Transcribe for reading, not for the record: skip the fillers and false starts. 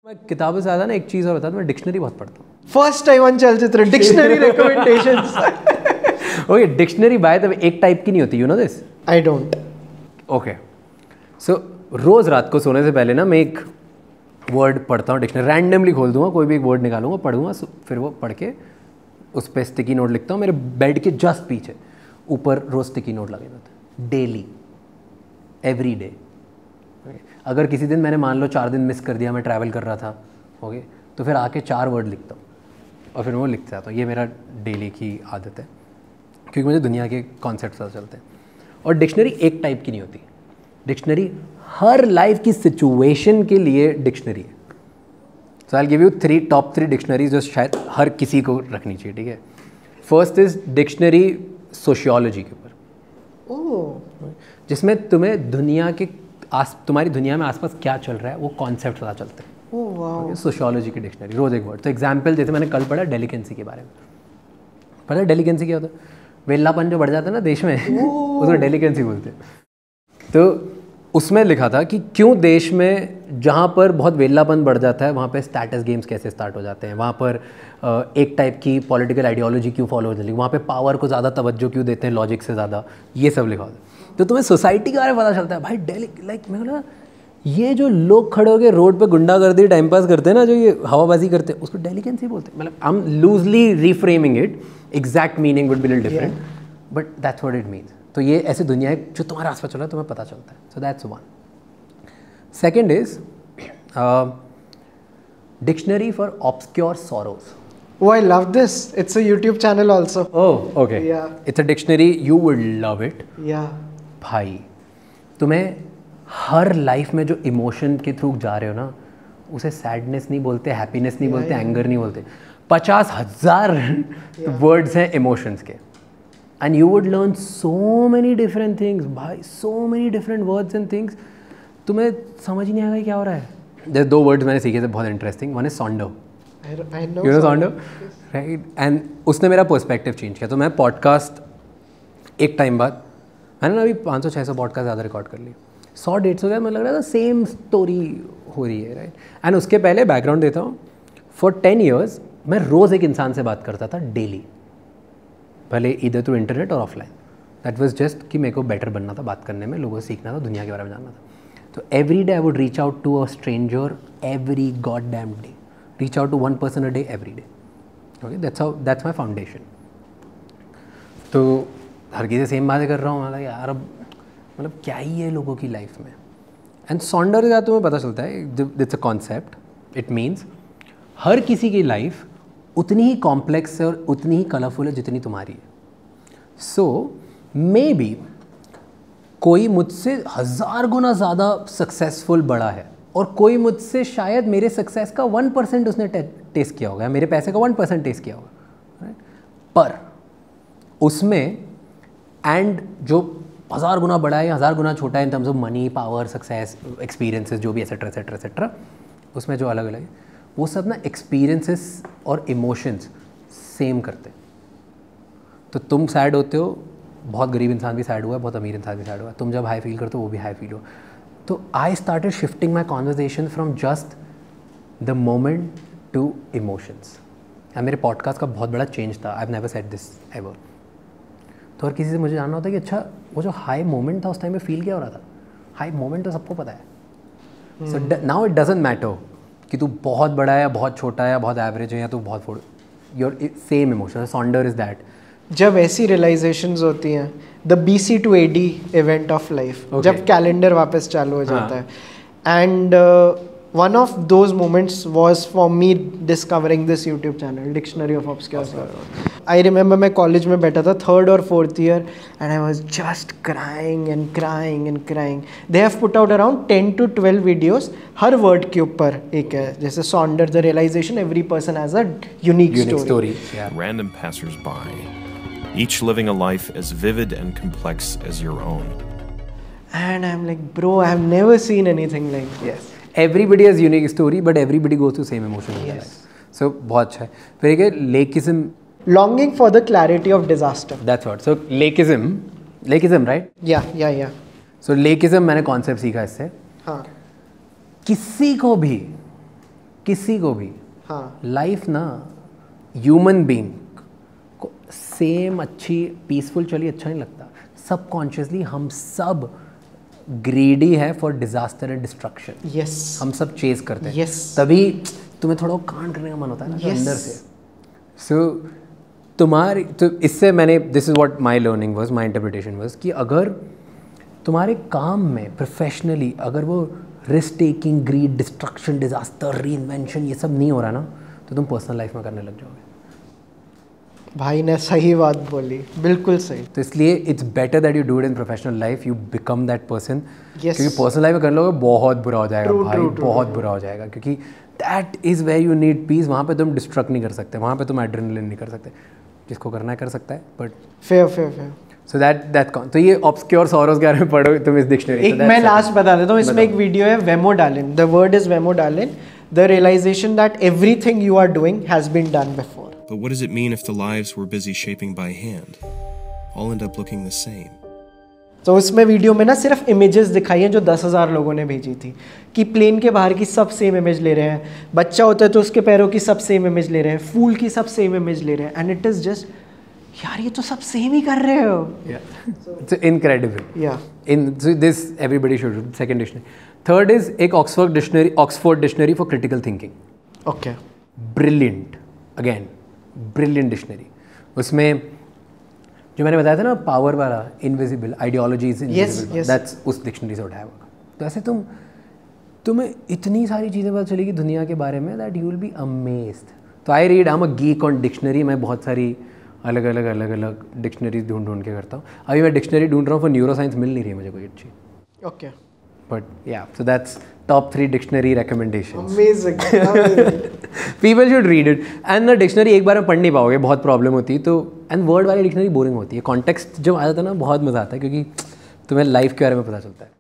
मैं किताबों से ज़्यादा ना एक चीज़ और बता दूँ, मैं डिक्शनरी बहुत पढ़ता हूँ। फर्स्ट टाइम ऑन चलचित्र dictionary recommendations. Okay, dictionary by the way एक टाइप की नहीं होती, you know this? I don't. Okay, so रोज़ रात को सोने से पहले ना मैं एक वर्ड पढ़ता हूँ, डिक्शनरी रैंडमली खोल दूंगा, कोई भी एक वर्ड निकालूंगा, पढ़ूंगा, फिर वो पढ़ के उस पर स्टिकी नोट लिखता हूँ। मेरे बेड के जस्ट पीछे ऊपर रोज़ स्टिकी नोट लगे होते हैं, डेली, एवरी डे। अगर किसी दिन मैंने मान लो 4 दिन मिस कर दिया, मैं ट्रैवल कर रहा था, ओके, तो फिर आके 4 वर्ड लिखता हूँ और फिर वो लिखता जाता हूँ। ये मेरा डेली की आदत है, क्योंकि मुझे दुनिया के कॉन्सेप्ट पता चलते हैं। और डिक्शनरी एक टाइप की नहीं होती, डिक्शनरी हर लाइफ की सिचुएशन के लिए डिक्शनरी है। So I will give you top 3 dictionaries जो शायद हर किसी को रखनी चाहिए, ठीक है? फर्स्ट इज डिक्शनरी सोशियोलॉजी के ऊपर। ओह, जिसमें तुम्हें दुनिया के तुम्हारी दुनिया में आसपास क्या चल रहा है वो कॉन्सेप्ट पता चलते हैं। Oh wow. सोशियोलॉजी की डिक्शनरी, रोज़ एक वर्ड। तो एग्जाम्पल जैसे मैंने कल पढ़ा डेलिकेंसी के बारे में। पता है डेलिकेंसी क्या होता है? वेल्लापन जो बढ़ जाता है ना देश में, उसको डेलिकेंसी बोलते हैं। तो उसमें लिखा था कि क्यों देश में जहाँ पर बहुत वेल्लापन बढ़ जाता है वहाँ पे स्टेटस गेम्स कैसे स्टार्ट हो जाते हैं, वहाँ पर एक टाइप की पॉलिटिकल आइडियोलॉजी क्यों फॉलो होने लगी, वहाँ पे पावर को ज़्यादा तवज्जो क्यों देते हैं लॉजिक से ज़्यादा, ये सब लिखा होता है। तो तुम्हें सोसाइटी के बारे में पता चलता है। भाई लाइक मैं बोला ये जो लोग खड़े होकर रोड पे गुंडागर्दी टाइम पास करते हैं ना, जो ये हवाबाजी करते हैं, उसको डेलिकेंसी बोलते हैं। मतलब I am loosely reframing it, exact meaning would be little different, but that's what it means. तो ये ऐसी दुनिया है जो तुम्हारे आसपास चल रहा है, तुम्हें पता चलता है। So that's one. Second is dictionary for obscure sorrows. Oh, I love this. It's a YouTube channel also. Oh, okay. Yeah. It's a dictionary. You would love it. Yeah. भाई तुम्हें हर लाइफ में जो इमोशन के through जा रहे हो ना, उसे सैडनेस नहीं बोलते, हैप्पीनेस नहीं बोलते, एंगर नहीं बोलते, 50,000 वर्ड्स हैं इमोशंस के, and you would learn so many different things भाई, so many different words and things. तुम्हें समझ ही नहीं आएगा क्या हो रहा है। जैसे 2 वर्ड्स मैंने सीखे थे बहुत interesting. One is sonder, you know sonder, right? And उसने मेरा पर्सपेक्टिव चेंज किया। तो मैं पॉडकास्ट एक टाइम बाद, मैंने ना अभी 500-600 पॉडकास्ट ज़्यादा रिकॉर्ड कर लिए, 100-150 का, मुझे लग रहा था सेम स्टोरी हो रही है, राइट? एंड उसके पहले बैकग्राउंड देता हूँ, फॉर 10 years मैं रोज़ एक इंसान से बात करता था डेली, भले इधर थ्रू इंटरनेट और ऑफलाइन। दैट वाज जस्ट कि मेरे को बेटर बनना था बात करने में, लोगों से सीखना था, दुनिया के बारे में जानना था। तो every day I would reach out to a stranger, every god damn day, reach out to 1 person a day every day. Okay, that's my foundation. तो हर किसी से सेम बातें कर रहा हूँ, मतलब यार अब मतलब क्या ही है लोगों की लाइफ में। एंड सॉन्डर का तुम्हें पता चलता है, it's a concept, it means हर किसी की लाइफ उतनी ही कॉम्प्लेक्स है और उतनी ही कलरफुल है जितनी तुम्हारी है। सो मे बी कोई मुझसे 1000 गुना ज़्यादा सक्सेसफुल बड़ा है, और कोई मुझसे शायद मेरे सक्सेस का 1% उसने टेस्ट किया होगा, मेरे पैसे का 1% टेस्ट किया होगा, राइट? पर उसमें एंड जो 1000 गुना बड़ा है या 1000 गुना छोटा है in terms of money, power, success, experiences, जो भी एसेट्रा एसेट्रा एसेट्रा, उसमें जो अलग अलग है, वो सब ना एक्सपीरियंसेस और इमोशंस सेम करते हैं। तो तुम सैड होते हो, बहुत गरीब इंसान भी सैड हुआ है, बहुत अमीर इंसान भी सैड हुआ है, तुम जब हाई फील करते हो वो भी हाई फील हो। तो I started shifting my conversation from just the moment to emotions. And मेरे पॉडकास्ट का बहुत बड़ा चेंज था, I have never said this ever. तो हर किसी से मुझे जानना होता है कि अच्छा वो जो हाई मोमेंट था उस टाइम में फील क्या हो रहा था। हाई मोमेंट तो सबको पता है। So now it doesn't matter कि तू बहुत बड़ा है या बहुत छोटा है या बहुत एवरेज है या तू बहुत your same emotion. Sonder is that. जब ऐसी रियलाइजेशंस होती हैं, the BC to AD event of life, जब कैलेंडर वापस चालू हो जाता है, and one of those moments was for me discovering this YouTube channel dictionary of obscure sorrows. I remember मैं कॉलेज में बैठा था, 3rd or 4th year, and I was just crying and crying and crying. They have put out around 10 to 12 videos, हर word के ऊपर एक है, जैसे sonder, the realization, every person has a unique story. Random passers-by, each living a life as vivid and complex as your own. And I'm like, bro, I have never seen anything like this. Yes. Everybody has unique story, but everybody goes through same emotion in their life. So बहुत अच्छा है। फिर एक है लेकिज्म, longing for the clarity of disaster. That's what. So लेकिज्म, right? Yeah. So लेकिज्म मैंने concept सीखा इससे। हाँ। किसी को भी किसी को भी हाँ लाइफ ना ह्यूमन बीइंग को सेम अच्छी पीसफुल चली अच्छा नहीं लगता। सबकॉन्शियसली हम सब ग्रीडी है for disaster and destruction. Yes हम सब चेज करते हैं। Yes. तभी तुम्हें थोड़ा कांड करने का मन होता है ना जो Yes. अंदर से। सो तुम्हारी तो इससे मैंने this is what my learning was, my interpretation was कि अगर तुम्हारे काम में प्रोफेशनली अगर वो risk taking, greed, destruction, disaster, reinvention ये सब नहीं हो रहा ना तो तुम पर्सनल लाइफ में करने लग जाओगे। भाई ने सही बात बोली, बिल्कुल सही। तो इसलिए it's better that you do it in professional life, you become that person. Yes. क्योंकि पर्सनल लाइफ में कर लोगे बहुत बुरा हो जाएगा True, भाई, true, true, बहुत बुरा हो जाएगा। क्योंकि that is where you need peace. वहाँ पे तुम डिस्ट्रक्ट नहीं कर सकते, वहाँ पे तुम एड्रेनलिन नहीं कर सकते। जिसको करना है कर सकता है, बट फेयर सो दैट तो ये ऑब्सक्योर सॉरोस के बारे में पढ़ो तुम इस डिक्शनरी। एक मैं लास्ट बता देता हूँ, इसमें एक वीडियो है vemodalen, the word is vemodalen, the realisation that everything you are doing has been done before. But what does it mean if the lives we're busy shaping by hand all end up looking the same? तो उसमें video में ना सिर्फ images दिखाई हैं जो 10,000 लोगों ने भेजी थी कि प्लेन के बाहर की सब सेम इमेज ले रहे हैं, बच्चा होता है तो उसके पैरों की सब सेम इमेज ले रहे हैं, फूल की सब सेम इमेज ले रहे हैं, एंड इट इज जस्ट यार ये तो सब सेम ही कर रहे हो। It's incredible. या in this everybody should read. Second dictionary. Third is एक Oxford dictionary for critical thinking. Okay brilliant, again brilliant dictionary. उसमें जो मैंने बताया था ना पावर वाला, इनविजिबल आइडियोलॉजीज, yes. दैट्स उस डिक्शनरी से उठाया होगा। तो ऐसे तुम्हें इतनी सारी चीज़ें पता चलेगी दुनिया के बारे में that you will be amazed. तो I read, I am a geek on dictionary. मैं बहुत सारी अलग अलग डिक्शनरीज ढूंढ के करता हूँ। अभी मैं डिक्शनरी ढूंढ रहा हूँ फॉर न्यूरो साइंस, मिल नहीं रही है मुझे कोई अच्छी। ओके बट या so that's top 3 dictionary recommendations. Amazing. People should read it. And the dictionary एक बार में पढ़ नहीं पाओगे, बहुत प्रॉब्लम होती है। तो एंड वर्ड वाली डिक्शनरी बोरिंग होती है। कॉन्टेक्स्ट जब आ जाता है ना बहुत मज़ा आता है क्योंकि तुम्हें लाइफ के बारे में पता चलता है।